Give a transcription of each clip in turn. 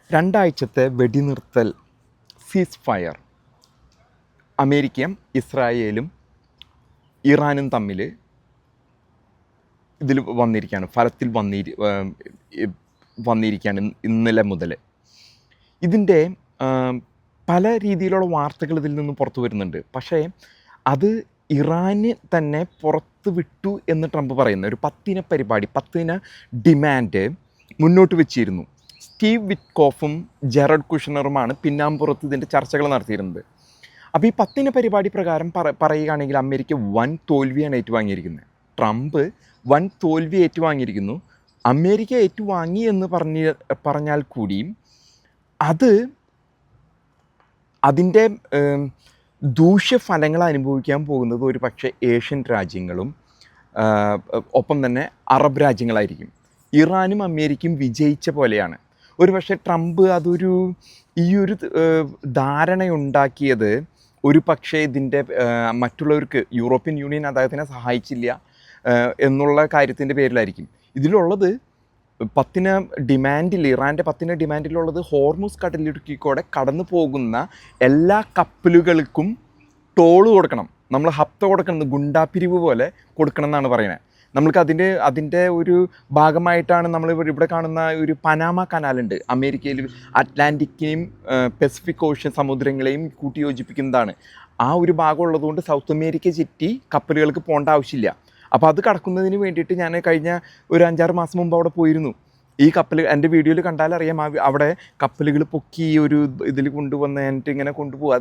രണ്ടാഴ്ചത്തെ വെടിനിർത്തൽ സീസ് ഫയർ അമേരിക്കയും ഇസ്രായേലും ഇറാനും തമ്മിൽ ഇതിൽ വന്നിരിക്കുകയാണ്, ഫലത്തിൽ വന്നിരിക്കുകയാണ് ഇന്നലെ മുതൽ. ഇതിൻ്റെ പല രീതിയിലുള്ള വാർത്തകൾ ഇതിൽ നിന്ന് പുറത്തു വരുന്നുണ്ട്. പക്ഷേ അത് ഇറാന് തന്നെ പുറത്ത് വിട്ടു എന്ന് ട്രംപ് പറയുന്ന ഒരു 10 ഡിമാൻഡ് മുന്നോട്ട് വെച്ചിരുന്നു. സ്റ്റീവ് വിറ്റ്കോഫും ജെറഡ് കുഷ്നറുമാണ് പിന്നാമ്പുറത്ത് ഇതിൻ്റെ ചർച്ചകൾ നടത്തിയിരുന്നത്. അപ്പോൾ ഈ 10 പരിപാടി പ്രകാരം പറയുകയാണെങ്കിൽ അമേരിക്ക വൻ തോൽവിയാണ് ഏറ്റുവാങ്ങിയിരിക്കുന്നത്. ട്രംപ് വൻ തോൽവി ഏറ്റുവാങ്ങിയിരിക്കുന്നു. അമേരിക്ക ഏറ്റുവാങ്ങി എന്ന് പറഞ്ഞാൽ കൂടിയും അതിൻ്റെ ദൂഷ്യഫലങ്ങൾ അനുഭവിക്കാൻ പോകുന്നത് ഒരു പക്ഷേ ഏഷ്യൻ രാജ്യങ്ങളും ഒപ്പം തന്നെ അറബ് രാജ്യങ്ങളായിരിക്കും. ഇറാനും അമേരിക്കയും വിജയിച്ച പോലെയാണ്. ഒരു പക്ഷേ ട്രംപ് ഈയൊരു ധാരണയുണ്ടാക്കിയത് ഒരു പക്ഷേ ഇതിൻ്റെ മറ്റുള്ളവർക്ക് യൂറോപ്യൻ യൂണിയൻ അദ്ദേഹത്തിനെ സഹായിച്ചില്ല എന്നുള്ള കാര്യത്തിൻ്റെ പേരിലായിരിക്കും. ഇതിലുള്ളത് 10 ഡിമാൻഡിൽ, ഇറാൻ്റെ 10 ഡിമാൻഡിലുള്ളത് ഹോർമുസ് കടലിടുക്കിലൂടെ കടന്നു പോകുന്ന എല്ലാ കപ്പലുകൾക്കും ടോള് കൊടുക്കണം. നമ്മൾ ഹപ്ത കൊടുക്കണം, ഗുണ്ടാപ്പിരിവ് പോലെ കൊടുക്കണം എന്നാണ് പറയുന്നത്. നമ്മൾക്ക് അതിൻ്റെ ഒരു ഭാഗമായിട്ടാണ് നമ്മൾ ഇവിടെ കാണുന്ന ഒരു പനാമ കനാലുണ്ട്. അമേരിക്കയിൽ അറ്റ്ലാന്റിക്കിനെയും പസഫിക് ഓഷ്യൻ സമുദ്രങ്ങളെയും കൂട്ടിയോജിപ്പിക്കുന്നതാണ്. ആ ഒരു ഭാഗം ഉള്ളതുകൊണ്ട് സൗത്ത് അമേരിക്ക ചുറ്റി കപ്പലുകൾക്ക് പോകേണ്ട ആവശ്യമില്ല. അപ്പോൾ അത് കടക്കുന്നതിന് വേണ്ടിയിട്ട് ഞാൻ കഴിഞ്ഞ ഒരു 5-6 മാസം മുമ്പ് അവിടെ പോയിരുന്നു. ഈ കപ്പൽ എൻ്റെ വീഡിയോയിൽ കണ്ടാലറിയാം. അവിടെ കപ്പലുകൾ പൊക്കി ഒരു ഇതിൽ കൊണ്ടുവന്ന് എന്നിട്ട് ഇങ്ങനെ കൊണ്ടുപോകും.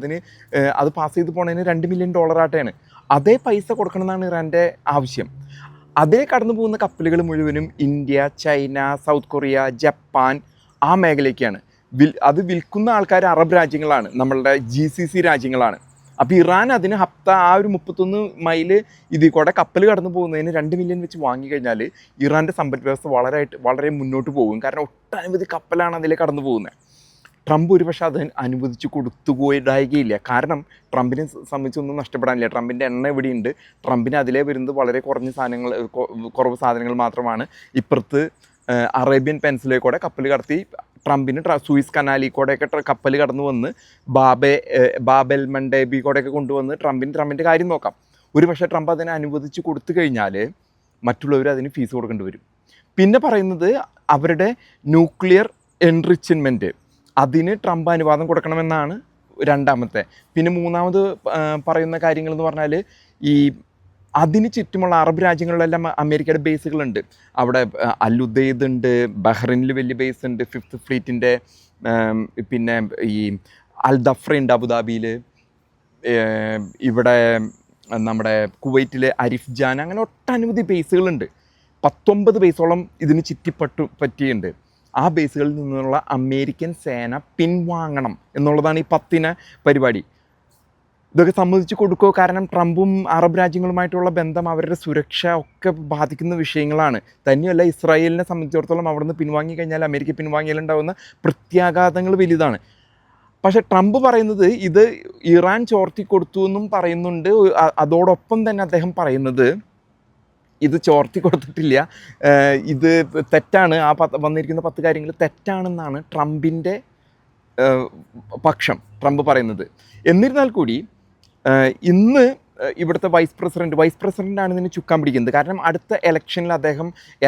അത് പാസ് ചെയ്ത് പോണതിന് $2 മില്യൺ ആയിട്ടാണ്. അതേ പൈസ കൊടുക്കണമെന്നാണ് ഇറാൻ്റെ ആവശ്യം. അതേ കടന്നു പോകുന്ന കപ്പലുകൾ മുഴുവനും India, China, south Korea, Japan ആ മേഖലയ്ക്കാണ്. അത് വിൽക്കുന്ന ആൾക്കാർ അറബ് രാജ്യങ്ങളാണ്, നമ്മളുടെ GCC രാജ്യങ്ങളാണ്. അപ്പോൾ ഇറാൻ അതിന് ആ ഒരു 31 മൈൽ ഇതിൽ കൂടെ കപ്പൽ കടന്നു പോകുന്നതിന് $2 മില്യൺ വെച്ച് വാങ്ങിക്കഴിഞ്ഞാൽ ഇറാൻ്റെ സമ്പദ് വ്യവസ്ഥ വളരെ മുന്നോട്ട് പോകും. കാരണം ഒട്ടനവധി കപ്പലാണ് അതിൽ കടന്നു പോകുന്നത്. ട്രംപ് ഒരുപക്ഷെ അത് അനുവദിച്ച് കൊടുത്തുപോയിടായികയില്ല. കാരണം ട്രംപിനെ സംബന്ധിച്ചൊന്നും നഷ്ടപ്പെടാനില്ല. ട്രംപിൻ്റെ എണ്ണ എവിടെയുണ്ട്. ട്രംപിന് അതിലേ വരുന്നത് വളരെ കുറവ് സാധനങ്ങൾ മാത്രമാണ്. ഇപ്പുറത്ത് അറേബ്യൻ പെൻസിലേ കൂടെ കപ്പൽ കടത്തി ട്രംപിന് സൂയിസ് കനാലിൽ കൂടെയൊക്കെ കപ്പൽ കടന്നു വന്ന് ബാബൽ മണ്ടേബി കൂടെയൊക്കെ കൊണ്ടുവന്ന് ട്രംപിൻ്റെ കാര്യം നോക്കാം. ഒരു പക്ഷേ ട്രംപ് അതിനെ അനുവദിച്ച് കൊടുത്തു കഴിഞ്ഞാൽ മറ്റുള്ളവർ അതിന് ഫീസ് കൊടുക്കേണ്ടി വരും. പിന്നെ പറയുന്നത് അവരുടെ ന്യൂക്ലിയർ എൻറിച്ച്മെൻറ്റ്, അതിന് ട്രംപ് അനുവാദം കൊടുക്കണമെന്നാണ് രണ്ടാമത്തെ. പിന്നെ മൂന്നാമത് പറയുന്ന കാര്യങ്ങളെന്ന് പറഞ്ഞാൽ അതിന് ചുറ്റുമുള്ള അറബ് രാജ്യങ്ങളിലെല്ലാം അമേരിക്കയുടെ ബേസുകളുണ്ട്. അവിടെ അൽ-ഉദൈദ് ഉണ്ട്, ബഹ്റിനിൽ വലിയ ബേസ് ഉണ്ട്, 5th ഫ്ലീറ്റിൻ്റെ. പിന്നെ ഈ അൽ-ദഫ്ര ഉണ്ട് അബുദാബിയിൽ. ഇവിടെ നമ്മുടെ കുവൈറ്റിലെ അരിഫ്ജാൻ, അങ്ങനെ ഒട്ടനവധി ബേസുകളുണ്ട്. 19 ബേസോളം ഇതിന് പറ്റിയുണ്ട്. ആ ബേസുകളിൽ നിന്നുള്ള അമേരിക്കൻ സേന പിൻവാങ്ങണം എന്നുള്ളതാണ് ഈ 10 പരിപാടി. ഇതൊക്കെ സമ്മതിച്ച് കൊടുക്കുമോ? കാരണം ട്രംപും അറബ് രാജ്യങ്ങളുമായിട്ടുള്ള ബന്ധം, അവരുടെ സുരക്ഷ ഒക്കെ ബാധിക്കുന്ന വിഷയങ്ങളാണ്. തന്നെയല്ല, ഇസ്രായേലിനെ സംബന്ധിച്ചിടത്തോളം അവിടെ നിന്ന് പിൻവാങ്ങിക്കഴിഞ്ഞാൽ അമേരിക്ക പിൻവാങ്ങിയാലുണ്ടാകുന്ന പ്രത്യാഘാതങ്ങൾ വലുതാണ്. പക്ഷേ ട്രംപ് പറയുന്നത് ഇത് ഇറാൻ ചോർത്തി കൊടുത്തു എന്നും പറയുന്നുണ്ട്. അതോടൊപ്പം തന്നെ അദ്ദേഹം പറയുന്നത് ഇത് ചോർത്തി കൊടുത്തിട്ടില്ല, ഇത് തെറ്റാണ്, വന്നിരിക്കുന്ന 10 കാര്യങ്ങൾ തെറ്റാണെന്നാണ് ട്രംപിൻ്റെ പക്ഷം, ട്രംപ് പറയുന്നത്. എന്നിരുന്നാൽ കൂടി ഇന്ന് ഇവിടുത്തെ വൈസ് പ്രസിഡൻ്റാണ് ഇതിന് ചുക്കാൻ പിടിക്കുന്നത്. കാരണം അടുത്ത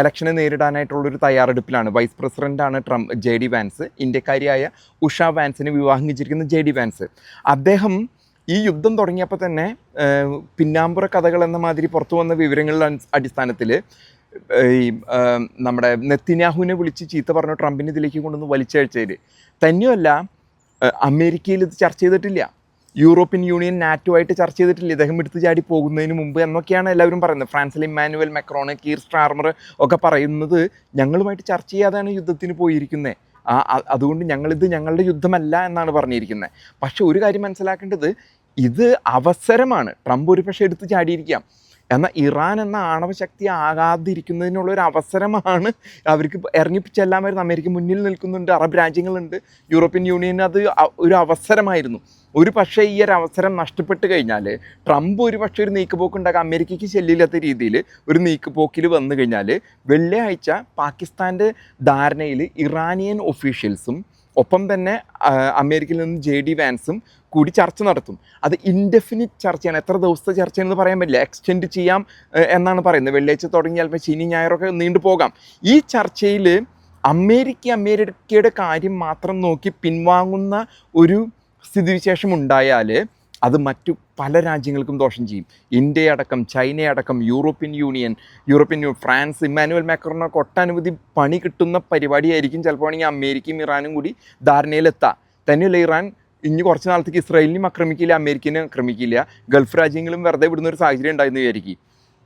ഇലക്ഷനെ നേരിടാനായിട്ടുള്ളൊരു തയ്യാറെടുപ്പിലാണ്. വൈസ് പ്രസിഡൻ്റാണ് JD വാൻസ്. ഇന്ത്യക്കാരിയായ ഉഷ വാൻസിനെ വിവാഹം കഴിച്ചിരിക്കുന്ന JD വാൻസ്. അദ്ദേഹം ഈ യുദ്ധം തുടങ്ങിയപ്പോൾ തന്നെ പിന്നാമ്പുറ കഥകൾ എന്ന മാതിരി പുറത്തു വന്ന വിവരങ്ങളുടെ അടിസ്ഥാനത്തിൽ നമ്മുടെ നെതന്യാഹുവിനെ വിളിച്ച് ചീത്ത പറഞ്ഞു ട്രംപിനെ ഇതിലേക്ക് കൊണ്ടുവന്ന് വലിച്ചഴിച്ചതിൽ. തന്നെയല്ല, അമേരിക്കയിൽ ഇത് ചർച്ച ചെയ്തിട്ടില്ല, യൂറോപ്യൻ യൂണിയൻ നാറ്റോ ആയിട്ട് ചർച്ച ചെയ്തിട്ടില്ല, ഇദ്ദേഹം എടുത്ത് ചാടി പോകുന്നതിന് മുമ്പ് എന്നൊക്കെയാണ് എല്ലാവരും പറയുന്നത്. ഫ്രാൻസിലെ ഇമ്മാനുവൽ മാക്രോൺ, കീർ സ്റ്റാർമർ ഒക്കെ പറയുന്നത് ഞങ്ങളുമായിട്ട് ചർച്ച ചെയ്യാതെയാണ് യുദ്ധത്തിന് പോയിരിക്കുന്നത്, അതുകൊണ്ട് ഞങ്ങളുടെ യുദ്ധമല്ല എന്നാണ് പറഞ്ഞിരിക്കുന്നത്. പക്ഷെ ഒരു കാര്യം മനസ്സിലാക്കേണ്ടത്, ഇത് അവസരമാണ്. ട്രംപ് ഒരു പക്ഷേ എടുത്ത് ചാടിയിരിക്കാം, എന്നാൽ ഇറാൻ എന്ന ആണവശക്തി ആകാതിരിക്കുന്നതിനുള്ളൊരു അവസരമാണ്. അവർക്ക് ഇറങ്ങിച്ചെല്ലാൻ വരുന്ന അമേരിക്ക മുന്നിൽ നിൽക്കുന്നുണ്ട്, അറബ് രാജ്യങ്ങളുണ്ട്, യൂറോപ്യൻ യൂണിയന് അത് ഒരു അവസരമായിരുന്നു. ഒരു പക്ഷേ ഈ ഒരു അവസരം നഷ്ടപ്പെട്ട് കഴിഞ്ഞാൽ ട്രംപ് ഒരു പക്ഷേ ഒരു നീക്കുപോക്കുണ്ടാക്കുക, അമേരിക്കയ്ക്ക് ശല്യമില്ലാത്ത രീതിയിൽ ഒരു നീക്കുപോക്കിൽ വന്നു കഴിഞ്ഞാൽ വെള്ളിയാഴ്ച പാകിസ്ഥാൻ്റെ ധാരണയിൽ ഇറാനിയൻ ഒഫീഷ്യൽസും ഒപ്പം തന്നെ അമേരിക്കയിൽ നിന്ന് JD വാൻസും കൂടി ചർച്ച നടത്തും. അത് ഇൻഡെഫിനിറ്റ് ചർച്ചയാണ്. എത്ര ദിവസത്തെ ചർച്ചയാണെന്ന് പറയാൻ പറ്റില്ല. എക്സ്റ്റെൻഡ് ചെയ്യാം എന്നാണ് പറയുന്നത്. വെള്ളിയാഴ്ച തുടങ്ങി ചിലപ്പോൾ ശനി ഞായറൊക്കെ നീണ്ടു പോകാം. ഈ ചർച്ചയിൽ അമേരിക്കയുടെ കാര്യം മാത്രം നോക്കി പിൻവാങ്ങുന്ന ഒരു സ്ഥിതിവിശേഷം ഉണ്ടായാൽ അത് മറ്റു പല രാജ്യങ്ങൾക്കും ദോഷം ചെയ്യും. ഇന്ത്യയടക്കം, ചൈനയടക്കം, യൂറോപ്യൻ യൂണിയൻ, ഫ്രാൻസ്, ഇമ്മാനുവൽ മാക്രോണൊക്കെ ഒട്ടനവധി പണി കിട്ടുന്ന പരിപാടിയായിരിക്കും. ചിലപ്പോൾ ആണെങ്കിൽ അമേരിക്കയും ഇറാനും കൂടി ധാരണയിലെത്താം. തന്നെയല്ല, ഇറാൻ ഇനി കുറച്ച് നാളത്തേക്ക് ഇസ്രായേലിനും ആക്രമിക്കില്ല, അമേരിക്കനെ ആക്രമിക്കില്ല, ഗൾഫ് രാജ്യങ്ങളും വെറുതെ വിടുന്ന ഒരു സാഹചര്യം ഉണ്ടായിരുന്നു വിചാരിക്കും.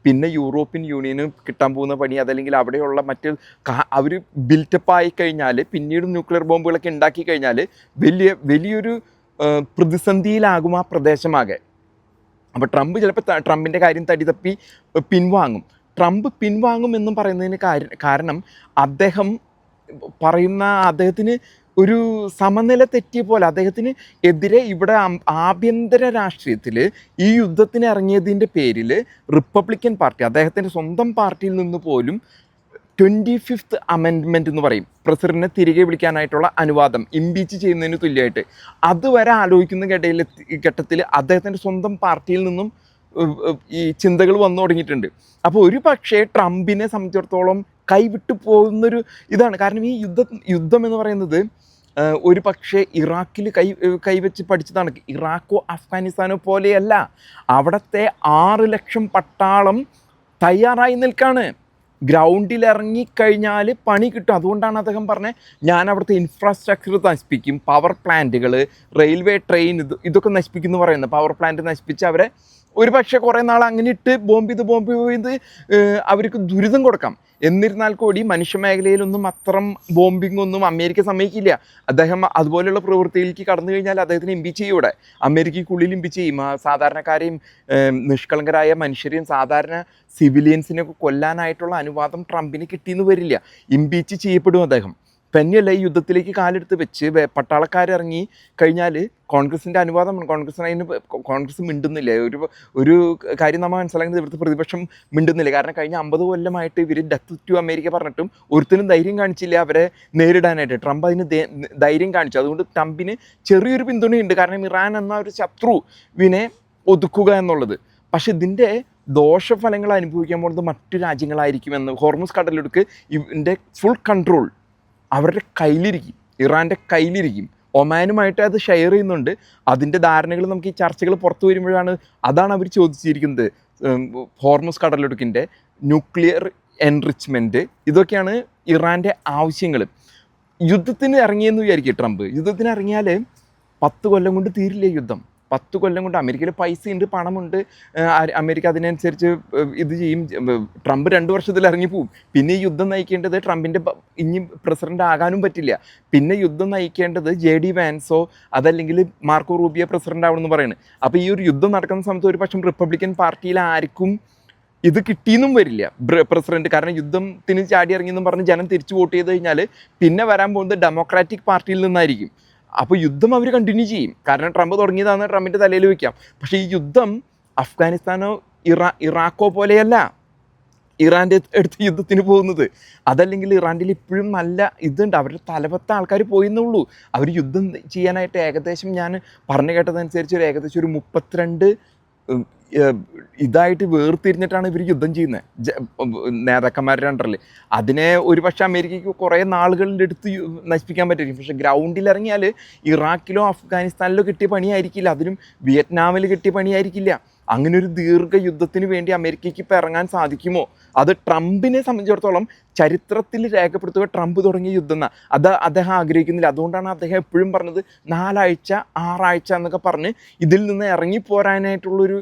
പിന്നെ യൂറോപ്യൻ യൂണിയന് കിട്ടാൻ പോകുന്ന പണി, അതല്ലെങ്കിൽ അവിടെയുള്ള മറ്റ് അവർ ബിൽറ്റപ്പായി കഴിഞ്ഞാൽ, പിന്നീട് ന്യൂക്ലിയർ ബോംബുകളൊക്കെ ഉണ്ടാക്കി കഴിഞ്ഞാൽ വലിയൊരു പ്രതിസന്ധിയിലാകും ആ പ്രദേശമാകെ. അപ്പോൾ ട്രംപ് ചിലപ്പോൾ ട്രംപിൻ്റെ കാര്യം തടി തപ്പി പിൻവാങ്ങും. ട്രംപ് പിൻവാങ്ങുമെന്നും പറയുന്നതിന് കാരണം അദ്ദേഹം അദ്ദേഹത്തിന് ഒരു സമനില തെറ്റിയ പോലെ, അദ്ദേഹത്തിന് എതിരെ ഇവിടെ ആഭ്യന്തര രാഷ്ട്രീയത്തിൽ ഈ യുദ്ധത്തിന് ഇറങ്ങിയതിൻ്റെ പേരിൽ റിപ്പബ്ലിക്കൻ പാർട്ടി, അദ്ദേഹത്തിൻ്റെ സ്വന്തം പാർട്ടിയിൽ നിന്ന് പോലും 25th അമെൻഡ്മെൻറ്റ് എന്ന് പറയും, പ്രസിഡന്റിനെ തിരികെ വിളിക്കാനായിട്ടുള്ള അനുവാദം, ഇംപീച്ച് ചെയ്യുന്നതിന് തുല്യമായിട്ട്, അതുവരെ ആലോചിക്കുന്ന ഘട്ടത്തിൽ അദ്ദേഹത്തിൻ്റെ സ്വന്തം പാർട്ടിയിൽ നിന്നും ഈ ചിന്തകൾ വന്നു തുടങ്ങിയിട്ടുണ്ട്. അപ്പോൾ ഒരു പക്ഷേ ട്രംപിനെ സംബന്ധിച്ചിടത്തോളം കൈവിട്ടു പോകുന്നൊരു ഇതാണ്. കാരണം ഈ യുദ്ധം എന്ന് പറയുന്നത് ഒരു പക്ഷേ ഇറാഖിൽ കൈവച്ച് പഠിച്ചതാണ്. ഇറാഖോ അഫ്ഗാനിസ്ഥാനോ പോലെയല്ല. അവിടുത്തെ 6 ലക്ഷം പട്ടാളം തയ്യാറായി നിൽക്കുകയാണ്. ഗ്രൗണ്ടിൽ ഇറങ്ങിക്കഴിഞ്ഞാൽ പണി കിട്ടും. അതുകൊണ്ടാണ് അദ്ദേഹം പറഞ്ഞത്, ഞാൻ അവിടുത്തെ ഇൻഫ്രാസ്ട്രക്ചർ നശിപ്പിക്കും, പവർ പ്ലാന്റുകൾ, റെയിൽവേ, ട്രെയിൻ, ഇതൊക്കെ നശിപ്പിക്കുന്നു പറയുന്നത്. പവർ പ്ലാന്റ് നശിപ്പിച്ച് അവരെ ഒരു പക്ഷേ കുറേ നാൾ അങ്ങനെ ഇട്ട് ബോംബ് ചെയ്ത് അവർക്ക് ദുരിതം കൊടുക്കാം. എന്നിരുന്നാൽ കൂടി മനുഷ്യ മേഖലയിലൊന്നും അത്തരം ബോംബിംഗ് ഒന്നും അമേരിക്ക സമ്മതിക്കില്ല. അദ്ദേഹം അതുപോലെയുള്ള പ്രവൃത്തിയിലേക്ക് കടന്നു കഴിഞ്ഞാൽ അദ്ദേഹത്തിന് ഇംപീച്ച് ചെയ്യും. ഇവിടെ അമേരിക്കയ്ക്കുള്ളിൽ ഇംപീച്ച് ചെയ്യും. സാധാരണക്കാരെയും നിഷ്കളങ്കരായ മനുഷ്യരെയും സാധാരണ സിവിലിയൻസിനെയൊക്കെ കൊല്ലാനായിട്ടുള്ള അനുവാദം ട്രംപിന് കിട്ടിയെന്ന് വരില്ല. ഇംപീച്ച് ചെയ്യപ്പെടും അദ്ദേഹം. തന്നെയല്ല, ഈ യുദ്ധത്തിലേക്ക് കാലെടുത്ത് വെച്ച് പട്ടാളക്കാരിറങ്ങി കഴിഞ്ഞാൽ കോൺഗ്രസിൻ്റെ അനുവാദമാണ്. കോൺഗ്രസ് മിണ്ടുന്നില്ല. ഒരു കാര്യം നമ്മൾ മനസ്സിലാക്കുന്നത്, ഇവിടുത്തെ പ്രതിപക്ഷം മിണ്ടുന്നില്ല. കാരണം കഴിഞ്ഞ 50 കൊല്ലമായിട്ട് ഇവർ ഡെത്ത് ടു അമേരിക്ക പറഞ്ഞിട്ടും ഒരുത്തിനും ധൈര്യം കാണിച്ചില്ല അവരെ നേരിടാനായിട്ട്. ട്രംപ് അതിന് ധൈര്യം കാണിച്ചു. അതുകൊണ്ട് ട്രംപിന് ചെറിയൊരു പിന്തുണയുണ്ട്. കാരണം ഇറാൻ എന്ന ഒരു ശത്രുവിനെ ഒതുക്കുക എന്നുള്ളത്. പക്ഷെ ഇതിൻ്റെ ദോഷഫലങ്ങൾ അനുഭവിക്കാൻ പോകുന്നത് മറ്റു രാജ്യങ്ങളായിരിക്കുമെന്ന്. ഹോർമുസ് കടലിടുക്ക് ഇതിൻ്റെ ഫുൾ കൺട്രോൾ അവരുടെ കയ്യിലിരിക്കും, ഇറാൻ്റെ കയ്യിലിരിക്കും. ഒമാനുമായിട്ട് അത് ഷെയർ ചെയ്യുന്നുണ്ട്. അതിൻ്റെ ധാരണകൾ നമുക്ക് ഈ ചർച്ചകൾ പുറത്തു അതാണ് അവർ ചോദിച്ചിരിക്കുന്നത്. ഹോർമുസ് കടലിടുക്കിൻ്റെ ന്യൂക്ലിയർ എൻറിച്ച്മെൻറ്റ്, ഇതൊക്കെയാണ് ഇറാൻ്റെ ആവശ്യങ്ങൾ. യുദ്ധത്തിന് ഇറങ്ങിയെന്ന് വിചാരിക്കും ട്രംപ്. യുദ്ധത്തിന് ഇറങ്ങിയാൽ 10 കൊല്ലം കൊണ്ട് തീരില്ലേ യുദ്ധം. 10 കൊല്ലം കൊണ്ട് അമേരിക്കയിൽ പൈസയുണ്ട്, പണമുണ്ട്. അമേരിക്ക അതിനനുസരിച്ച് ഇത് ചെയ്യും. ട്രംപ് 2 വർഷത്തിൽ ഇറങ്ങിപ്പോവും. പിന്നെ ഈ യുദ്ധം നയിക്കേണ്ടത് ട്രംപിൻ്റെ ഇനി പ്രസിഡന്റ് ആകാനും പറ്റില്ല. പിന്നെ യുദ്ധം നയിക്കേണ്ടത് JD വാൻസോ അതല്ലെങ്കിൽ മാർക്കോ റൂബിയോ പ്രസിഡന്റ് ആവണമെന്ന് പറയുന്നത്. അപ്പോൾ ഈ ഒരു യുദ്ധം നടക്കുന്ന സമയത്ത് ഒരു പക്ഷം റിപ്പബ്ലിക്കൻ പാർട്ടിയിൽ ആർക്കും ഇത് കിട്ടിയെന്നും വരില്ല പ്രസിഡന്റ്. കാരണം യുദ്ധത്തിന് ചാടി ഇറങ്ങിയെന്നും പറഞ്ഞ് ജനം തിരിച്ചു വോട്ട് ചെയ്ത് കഴിഞ്ഞാൽ പിന്നെ വരാൻ പോകുന്നത് ഡെമോക്രാറ്റിക് പാർട്ടിയിൽ നിന്നായിരിക്കും. അപ്പോൾ യുദ്ധം അവർ കണ്ടിന്യൂ ചെയ്യും. കാരണം ട്രംപ് തുടങ്ങിയതാണ് ട്രംപിൻ്റെ തലയിൽ വയ്ക്കാം. പക്ഷേ ഈ യുദ്ധം അഫ്ഗാനിസ്ഥാനോ ഇറാഖോ പോലെയല്ല ഇറാൻ്റെ അടുത്ത് യുദ്ധത്തിന് പോകുന്നത്. അതല്ലെങ്കിൽ ഇറാനിൽ ഇപ്പോഴും നല്ല ഇതുണ്ട്, അവരുടെ തലപത്ത ആൾക്കാർ പോയെന്നുള്ളൂ. അവർ യുദ്ധം ചെയ്യാനായിട്ട് ഏകദേശം, ഞാൻ പറഞ്ഞു കേട്ടതനുസരിച്ച് ഏകദേശം ഒരു 32 ഇതായിട്ട് വേർതിരിഞ്ഞിട്ടാണ് ഇവർ യുദ്ധം ചെയ്യുന്നത്, നേതാക്കന്മാരുടെ അണ്ടറിൽ. അതിനെ ഒരു പക്ഷേ അമേരിക്കയ്ക്ക് കുറേ നാളുകളുടെ അടുത്ത് നശിപ്പിക്കാൻ പറ്റും. പക്ഷേ ഗ്രൗണ്ടിൽ ഇറങ്ങിയാൽ ഇറാഖിലോ അഫ്ഗാനിസ്ഥാനിലോ കിട്ടിയ പണിയായിരിക്കില്ല, അതിനും വിയറ്റ്നാമിൽ കിട്ടിയ പണിയായിരിക്കില്ല. അങ്ങനെ ഒരു ദീർഘയുദ്ധത്തിന് വേണ്ടി അമേരിക്കയ്ക്ക് ഇപ്പോൾ ഇറങ്ങാൻ സാധിക്കുമോ? അത് ട്രംപിനെ സംബന്ധിച്ചിടത്തോളം ചരിത്രത്തിൽ രേഖപ്പെടുത്തുക ട്രംപ് തുടങ്ങിയ യുദ്ധം എന്നാണ്. അത് അദ്ദേഹം ആഗ്രഹിക്കുന്നില്ല. അതുകൊണ്ടാണ് അദ്ദേഹം എപ്പോഴും പറഞ്ഞത് 4 ആഴ്ച 6 ആഴ്ച എന്നൊക്കെ പറഞ്ഞ് ഇതിൽ നിന്ന് ഇറങ്ങിപ്പോരാനായിട്ടുള്ളൊരു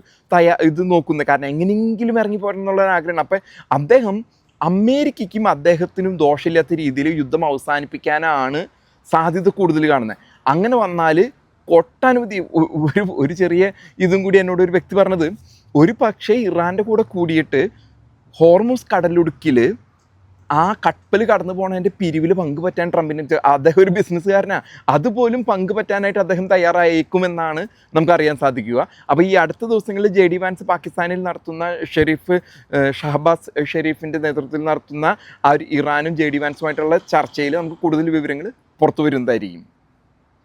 ഇത് നോക്കുന്നത്. കാരണം എങ്ങനെയെങ്കിലും ഇറങ്ങിപ്പോരാൻ എന്നുള്ളൊരു ആഗ്രഹമാണ്. അപ്പം അദ്ദേഹം അമേരിക്കയ്ക്കും അദ്ദേഹത്തിനും ദോഷമില്ലാത്ത രീതിയിൽ യുദ്ധം അവസാനിപ്പിക്കാനാണ് സാധ്യത കൂടുതൽ കാണുന്നത്. അങ്ങനെ വന്നാൽ ഒട്ടനവധി ഒരു ചെറിയ ഇതും കൂടി എന്നോട് ഒരു വ്യക്തി പറഞ്ഞത്, ഒരു പക്ഷേ ഇറാൻ്റെ കൂടെ കൂടിയിട്ട് ഹോർമുസ് കടലിടുക്കിൽ ആ കപ്പൽ കടന്നു പോണതിൻ്റെ പിരിവിൽ പങ്കുപറ്റാൻ ട്രംപിന്, അദ്ദേഹം ഒരു ബിസിനസ്സുകാരനാണ്, അതുപോലും പങ്കുപറ്റാനായിട്ട് അദ്ദേഹം തയ്യാറായേക്കുമെന്നാണ് നമുക്കറിയാൻ സാധിക്കുക. അപ്പോൾ ഈ അടുത്ത ദിവസങ്ങളിൽ JD വാൻസ് പാകിസ്ഥാനിൽ നടത്തുന്ന ഷഹബാസ് ഷെരീഫിൻ്റെ നേതൃത്വത്തിൽ നടത്തുന്ന ആ ഒരു ഇറാനും JD വാൻസുമായിട്ടുള്ള ചർച്ചയിൽ നമുക്ക് കൂടുതൽ വിവരങ്ങൾ പുറത്തു വരുന്നതായിരിക്കും.